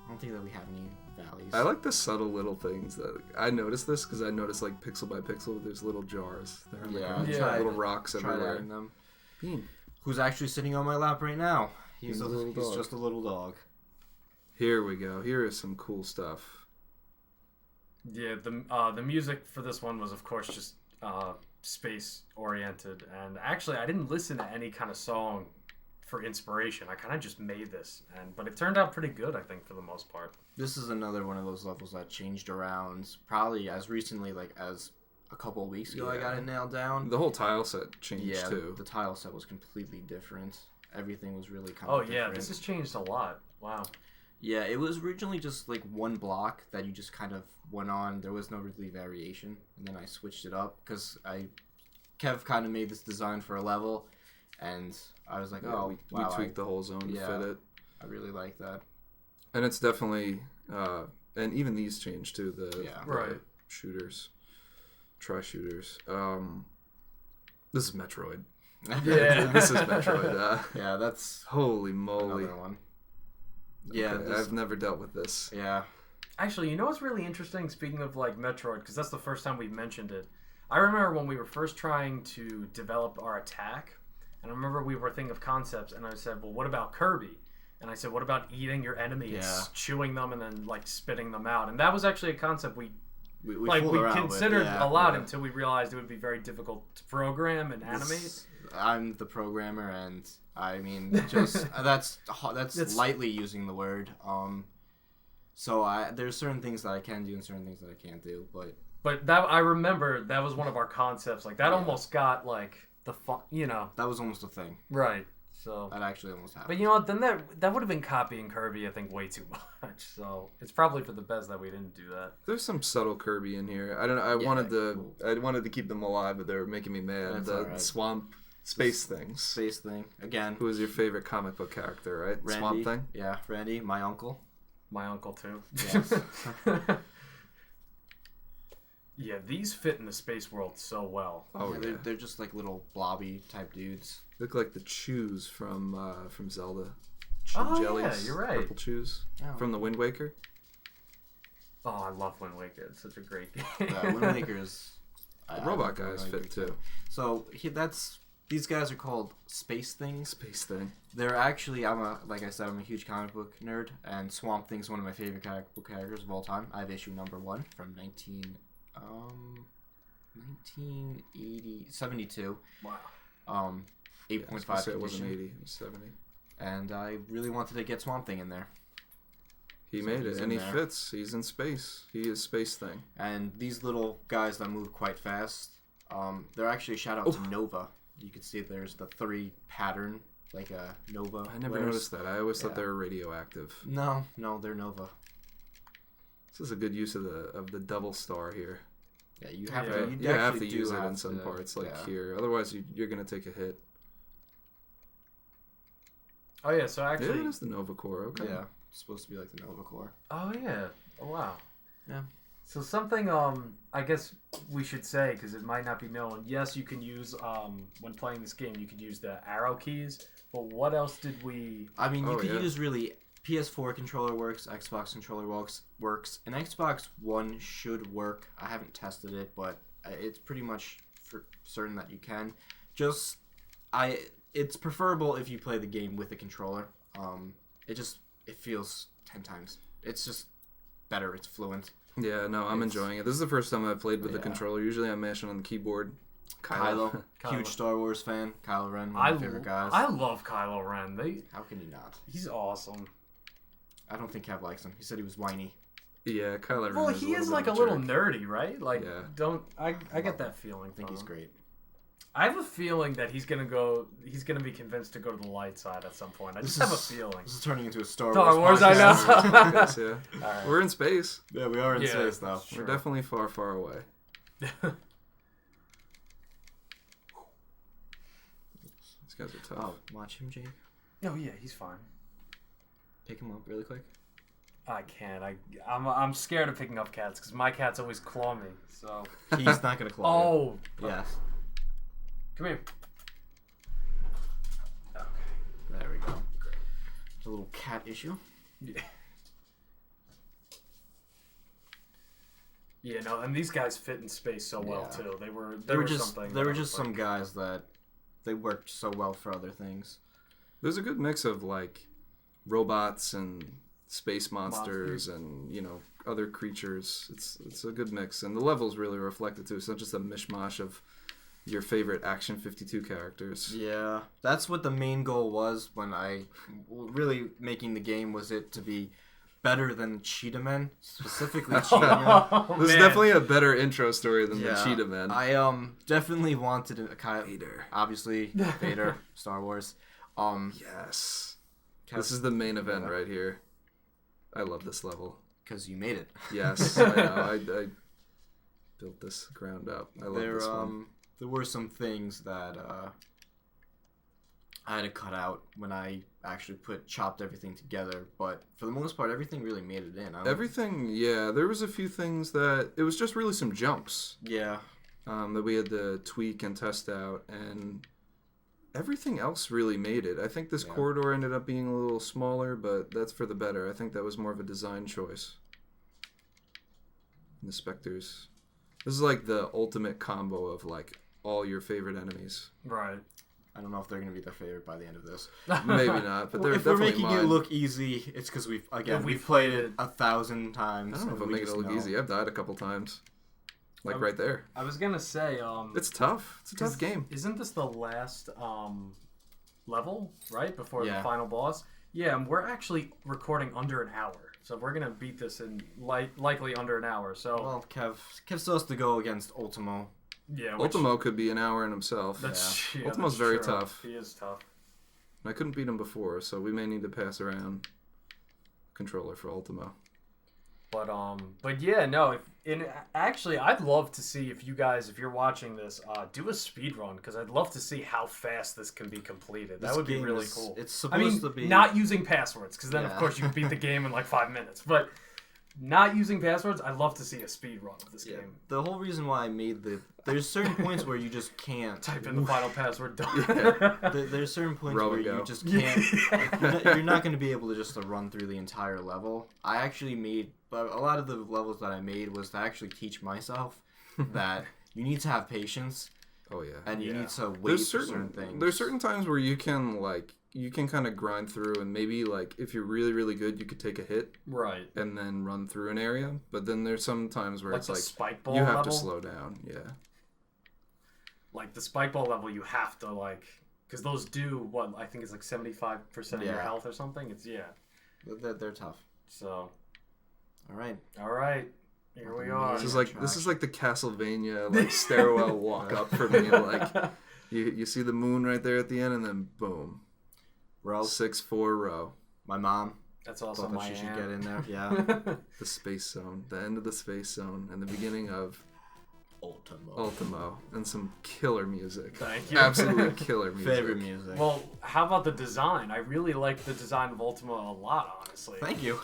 don't think that we have any valleys. I like the subtle little things that I noticed this because I noticed like pixel by pixel. There's little jars. There are little rocks everywhere. Adding them. Bean. Who's actually sitting on my lap right now? He's a little dog. He's just a little dog. Here we go. Here is some cool stuff. Yeah, the music for this one was, of course, just space oriented, and actually, I didn't listen to any kind of song for inspiration. I kind of just made this, but it turned out pretty good, I think, for the most part. This is another one of those levels that changed around probably as recently like as a couple of weeks ago. I got it nailed down. The whole tile set changed too. The tile set was completely different. Everything was really kind of different. Yeah, this has changed a lot. Wow. Yeah, it was originally just like one block that you just kind of went on. There was no really variation, and then I switched it up because Kev kind of made this design for a level, and I was like, we tweaked the whole zone to fit it. I really like that. And it's definitely, and even these changed too. The shooters, tri-shooters. This is Metroid. Yeah, this is Metroid. Yeah, that's holy moly. Another one. Yeah, okay, I've never dealt with this. Yeah. Actually, you know what's really interesting? Speaking of like Metroid, because that's the first time we've mentioned it. I remember when we were first trying to develop our attack, and I remember we were thinking of concepts, and I said, "Well, what about Kirby?" And I said, "What about eating your enemy and chewing them and then like spitting them out?" And that was actually a concept we considered a lot until we realized it would be very difficult to program and animate. I'm the programmer, and I mean, just that's lightly using the word. So there's certain things that I can do and certain things that I can't do, but that I remember that was one of our concepts. Like that almost got like the fun, you know. That was almost a thing, right? So that actually almost happened. But you know what? Then that would have been copying Kirby, I think, way too much. So it's probably for the best that we didn't do that. There's some subtle Kirby in here. I don't know. I wanted to keep them alive, but they were making me mad. The swamp. Space things. Space thing. Again. Who is your favorite comic book character, right? Randy. Swamp Thing? Yeah, Randy, my uncle. My uncle, too. Yes. Yeah, these fit in the space world so well. Oh, yeah. They're just like little blobby type dudes. Look like the chews from Zelda. Jellies. Yeah, you're right. Purple chews. Oh. From the Wind Waker. Oh, I love Wind Waker. It's such a great game. Wind Waker is... The robot guys fit, too. So, these guys are called Space Things. Space Thing. They're actually, like I said, I'm a huge comic book nerd, and Swamp Thing's one of my favorite comic book characters of all time. I have issue number 1 from 1972. Wow. 8.5 it wasn't 80, it was 70. And I really wanted to get Swamp Thing in there. He made it, and he fits. He's in space. He is Space Thing. And these little guys that move quite fast, they're actually a shout out to Nova. You can see there's the 3 pattern, like a Nova. I never noticed that. I always thought they were radioactive. No, they're Nova. This is a good use of the double star here. Yeah, you have to. You have to use it in some parts, like here. Otherwise, you're gonna take a hit. Oh yeah, so actually, yeah, it is the Nova Core. Okay. Yeah, it's supposed to be like the Nova Core. Oh yeah. Oh wow. Yeah. So something I guess we should say, because it might not be known. Yes, you can use when playing this game, you could use the arrow keys. But what else did we? I mean, you could use really PS4 controller works, Xbox controller works, and Xbox One should work. I haven't tested it, but it's pretty much for certain that you can. It's preferable if you play the game with a controller. It feels 10 times. It's just better. It's fluent. Yeah, no, I'm enjoying it. This is the first time I've played with the controller. Usually I'm mashing on the keyboard. Kylo. Huge Star Wars fan. Kylo Ren, one of my favorite guys. I love Kylo Ren. How can you not? He's awesome. I don't think Kev likes him. He said he was whiny. Yeah, Kylo Ren. Well, is he is bit like of a little jerk. nerdy, right? Like, Yeah. I get that feeling. I think he's great. I have a feeling that he's gonna be convinced to go to the light side at some point. I just have a feeling. This is turning into a Star Wars, podcast. I know. Yes, yeah. Alright. We're in space. Yeah, we are in Yeah. space though. Sure. We're definitely far, far away. These guys are tough. Oh, watch him, Jake. Oh yeah, he's fine. Pick him up really quick. I can't. I'm scared of picking up cats because my cats always claw me. So. He's not gonna claw Oh. you. Yes. Come here. Okay. There we go. Great. A little cat issue. Yeah. Yeah, no, and these guys fit in space so well Yeah. too. They were just something. they were just some guys that they worked so well for other things. There's a good mix of like robots and space monsters and other creatures. It's a good mix, and the levels really reflect it too. It's not just a mishmash of your favorite Action 52 characters. Yeah, that's what the main goal was when I really making the game, was it to be better than Cheetah Men, specifically Cheetah Men. Oh, This is man. definitely a better intro story than the Yeah, Cheetah Men. I definitely wanted a kind of Vader. obviously Vader, Star Wars. Yes. This is the main event right here. I love this level. Because you made it. Yes, I know. I built this ground up. I love this one. There were some things that I had to cut out when I actually chopped everything together, but for the most part, everything really made it in. Everything, yeah. There was a few things that it was just really some jumps Yeah. that we had to tweak and test out, and everything else really made it. I think this corridor ended up being a little smaller, but that's for the better. I think that was more of a design choice. And the Spectres. This is like the ultimate combo of like all your favorite enemies. Right. I don't know if they're going to be their favorite by the end of this. Maybe not, but they're If we're definitely making mine. it look easy, it's because we've played it 1,000 times. I don't know if and I'm we making it just look know. easy. I've died a couple times. Like right there. I was gonna say, It's tough. It's a tough game. Isn't this the last level, right? Before the Yeah. final boss? Yeah, and we're actually recording under an hour. So we're gonna beat this in likely under an hour. So Well, Kev still has to go against Ultimo. yeah, Ultimo could be an hour in himself. That's Ultimo's that's very true. tough. He is tough. I couldn't beat him before, so we may need to pass around controller for Ultimo. But yeah, no. Actually, I'd love to see if you guys, if you're watching this, do a speed run because I'd love to see how fast this can be completed. That would be really cool. It's supposed to be not using passwords because then of Yeah. course you can beat the game in like 5 minutes. But not using passwords, I'd love to see a speed run of this game. The whole reason why I made there's certain points where you just can't Type in the final password. Done. There's certain points Row where and go. you just can't. You're not going to be able to just run through the entire level. I actually made a lot of the levels that I made was to actually teach myself that you need to have patience. Oh yeah. And you need to wait There's for certain things. There's certain times where you can kind of grind through, and maybe like if you're really really good, you could take a hit Right. and then run through an area. But then there's some times where Like it's the like spike ball you have level? to slow down. Yeah. Like the spike ball level, you have to because those do what I think is like 75% of your Yeah. health or something. It's They're tough. So All right. Here we are. This is like the Castlevania like stairwell walk up for me. Like you see the moon right there at the end, and then boom, Row. 6-4 row. My mom That's also thought that my she should aunt. get in there. Yeah. The space zone, the end of the space zone, and the beginning of Ultimo, and some killer music. Thank you. Absolutely killer music. Favorite music. Well, how about the design? I really like the design of Ultima a lot, honestly. Thank you.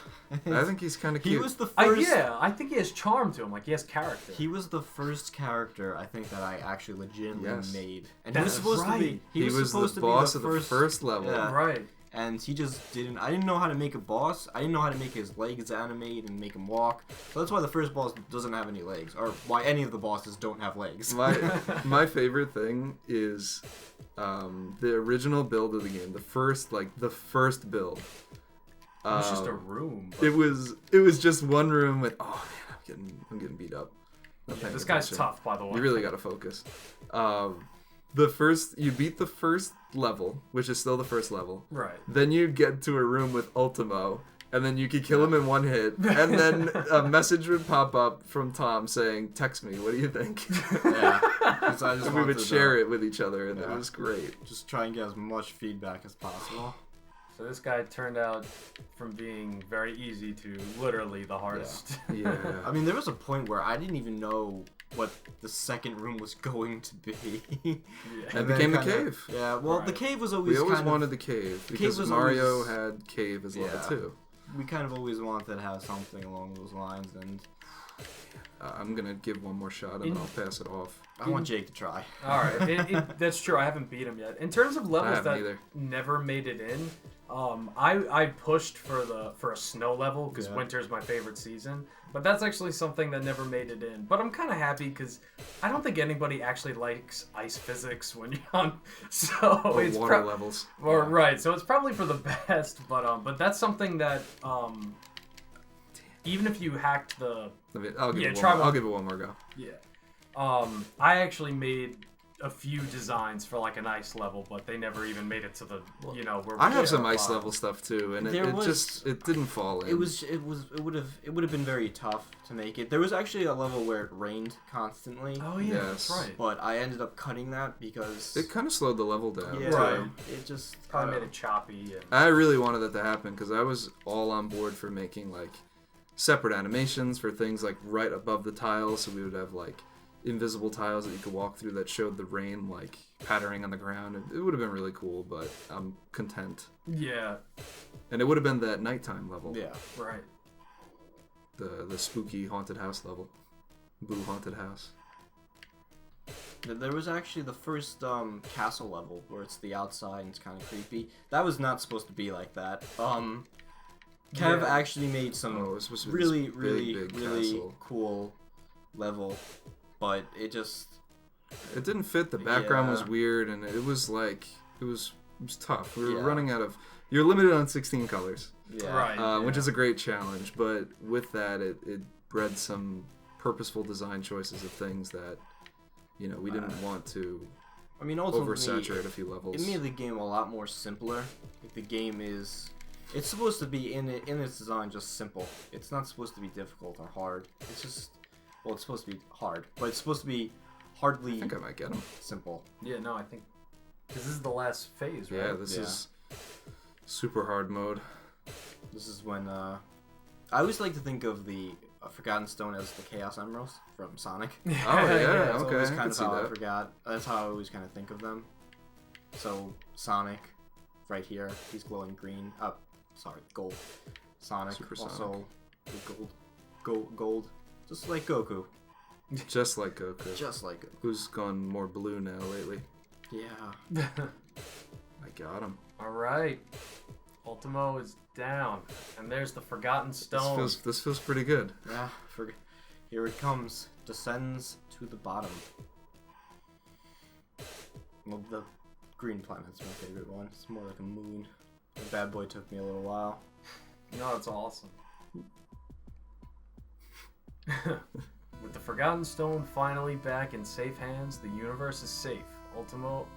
I think he's kind of cute. He was the first. I think he has charm to him. Like he has character. He was the first character I think that I actually legitimately Yes. made, and That's he was supposed to be. right. He was supposed the to boss be of the first level. Yeah. Right. And he just didn't. I didn't know how to make a boss. I didn't know how to make his legs animate and make him walk. So that's why the first boss doesn't have any legs, or why any of the bosses don't have legs. My favorite thing is the original build of the game. The first build. It was just a room. but- It was just one room with. Oh man, I'm getting beat up. Not Yeah, paying this guy's attention. tough, by the way. You really gotta focus. You beat the first level, which is still the first level. Right. Then you get to a room with Ultimo, and then you could kill him in one hit, and then a message would pop up from Tom saying, "Text me, what do you think?" Yeah. 'Cause I just And we would wanted to, share it with each other, and yeah. it was great. Just try and get as much feedback as possible. So this guy turned out from being very easy to literally the hardest. Yeah. I mean, there was a point where I didn't even know what the second room was going to be. It And became the then kinda- cave. Yeah, well, the Right. cave was always We always kind of, wanted the cave cave because was Mario always- had cave as level Yeah. 2. we kind of always wanted to have something along those lines, and I'm gonna give one more shot and then I'll pass it off. I want Jake to try. All right, that's true. I haven't beat him yet. In terms of levels haven't that either. never made it in, I pushed for a snow level because Yeah. winter's my favorite season. But that's actually something that never made it in. But I'm kind of happy because I don't think anybody actually likes ice physics when you're on. So Or it's water levels. or right. So it's probably for the best. But that's something that even if you hacked the I'll give Yeah, it try one. one. I'll give it one more go. Yeah. I actually made a few designs for like an ice level, but they never even made it to the, where I have we some are. ice level stuff too, and There it was- just it didn't fall in. It would have been very tough to make it. There was actually a level where it rained constantly, Oh yeah, that's Yes. right. but I ended up cutting that because It kind of slowed the level down. yeah, Right. it just Probably made it choppy. And... I really wanted that to happen because I was all on board for making like separate animations for things like right above the tiles, so we would have like invisible tiles that you could walk through that showed the rain like pattering on the ground. It would have been really cool, but I'm content. Yeah. And it would have been that nighttime level, yeah. Right. the spooky haunted house level, Boo haunted house. There was actually the first castle level where it's the outside and it's kind of creepy. That was not supposed to be like that. Kev Yeah. actually made some Oh, it was supposed to be really, this really, big really castle. cool level, but it just It didn't fit. The background was Yeah. weird, and it was like it was tough. We were Yeah. running out of. You're limited on 16 colors, yeah. Right. which yeah. is a great challenge. But with that, it bred some purposeful design choices of things that we didn't want to I mean, ultimately, oversaturate a few levels. it made the game a lot more simpler. Like, the game is, it's supposed to be in its design just simple. It's not supposed to be difficult or hard. It's just, well, it's supposed to be hard, but it's supposed to be I hardly think I might get them. simple. Yeah. No, I think because this is the last phase, right? Yeah, this is super hard mode. This is when I always like to think of the Forgotten Stone as the Chaos Emeralds from Sonic. Oh yeah, That's okay, always I kind can of see how I that. forgot. That's how I always kind of think of them. So Sonic, right here, he's glowing green. Sorry, gold. Sonic, Super also with gold, just like Goku. Just like Goku, Just like Goku. who's gone more blue now lately. Yeah. I got him. All right. Ultimo is down, and there's the Forgotten Stone. This feels pretty good. Yeah. Here it comes. Descends to the bottom. Well, the green planet's my favorite one. It's more like a moon. The bad boy took me a little while. No, it's awesome. With the Forgotten Stone finally back in safe hands, the universe is safe. Ultimo,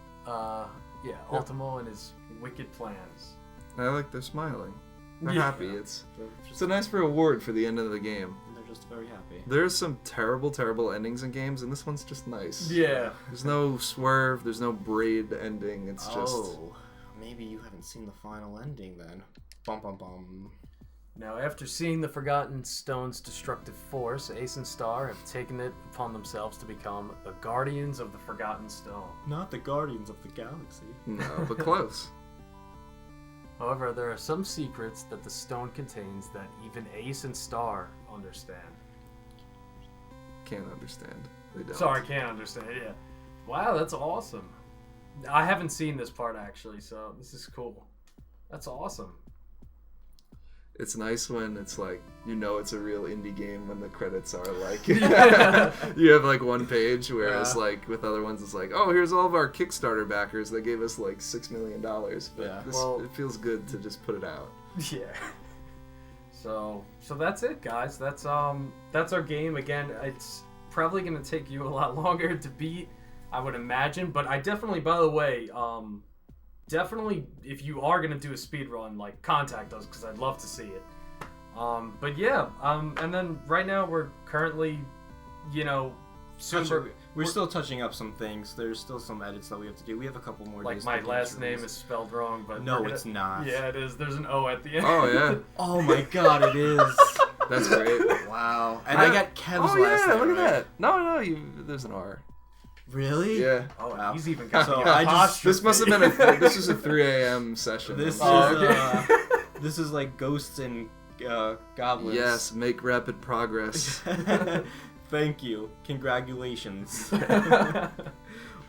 Ultimo and his wicked plans. I like they're smiling. They're Yeah. happy. It's They're a nice reward for the end of the game. just very happy. There's some terrible endings in games, and this one's just nice. Yeah. There's no swerve. There's no braid ending. It's just. Oh, maybe you haven't seen the final ending then. Bum bum bum. Now, after seeing the Forgotten Stone's destructive force, Ace and Star have taken it upon themselves to become the Guardians of the Forgotten Stone. Not the Guardians of the Galaxy. No, but close. However, there are some secrets that the stone contains that even Ace and Star understand. Can't understand. They don't. Sorry, can't understand. Yeah. Wow, that's awesome. I haven't seen this part actually, so this is cool. That's awesome. It's nice when it's like it's a real indie game when the credits are like Yeah. you have like one page, whereas Yeah. like with other ones it's like, oh, here's all of our Kickstarter backers that gave us like $6 million. But Yeah. it feels good to just put it out. Yeah. So that's it, guys. That's our game. Again, it's probably gonna take you a lot longer to beat, I would imagine. But I definitely, by the way, definitely if you are gonna do a speed run, like contact us because I'd love to see it. But yeah, and then right now we're currently, We're still touching up some things. There's still some edits that we have to do. We have a couple more like days. my to last name is spelled wrong, but No, it's not. Yeah, it is. There's an O at the end. Oh yeah, Oh my god, it is. that's great. Wow. And I got Kev's Oh last yeah, name. look at right? that. No, there's an R. Really? Yeah. Oh, Wow. he's even got So the I just- apostrophe. This must have been this was a 3 a.m. session. This is Oh, okay. this is like ghosts and goblins. Yes, make rapid progress. Thank you. Congratulations.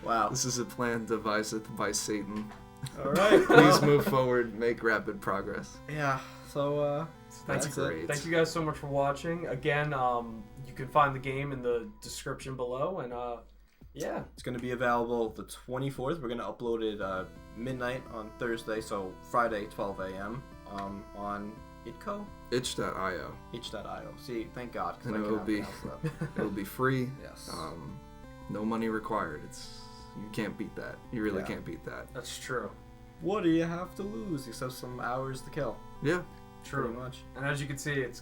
Wow. This is a plan devised by Satan. All right. Please move forward, make rapid progress. Yeah. So That's that's great. it. Thank you guys so much for watching. Again, you can find the game in the description below, and yeah. It's going to be available the 24th. We're going to upload it midnight on Thursday, so Friday 12 a.m. On itco. Itch.io. itch.io. See, thank God. 'cause And I it will cannot be pronounce that. it'll be free. Yes. No money required. You can't beat that. You really Yeah. can't beat that. That's true. What do you have to lose except some hours to kill? Yeah. True. Pretty much. And as you can see, it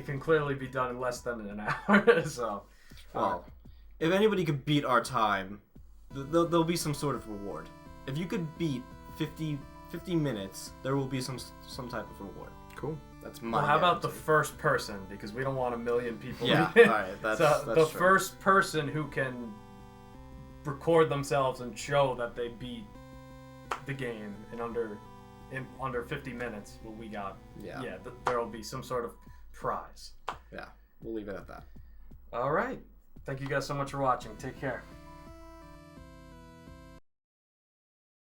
can clearly be done in less than an hour. So, Well, if anybody could beat our time, there'll be some sort of reward. If you could beat 50 minutes, there will be some type of reward. Cool. That's my well, how about the guarantee. first person? Because we don't want a million people. Yeah, alright, that's so the true. first person who can record themselves and show that they beat the game in under 50 minutes, what we got. Yeah. Yeah, there will be some sort of prize. Yeah, we'll leave it at that. All right. Thank you guys so much for watching. Take care.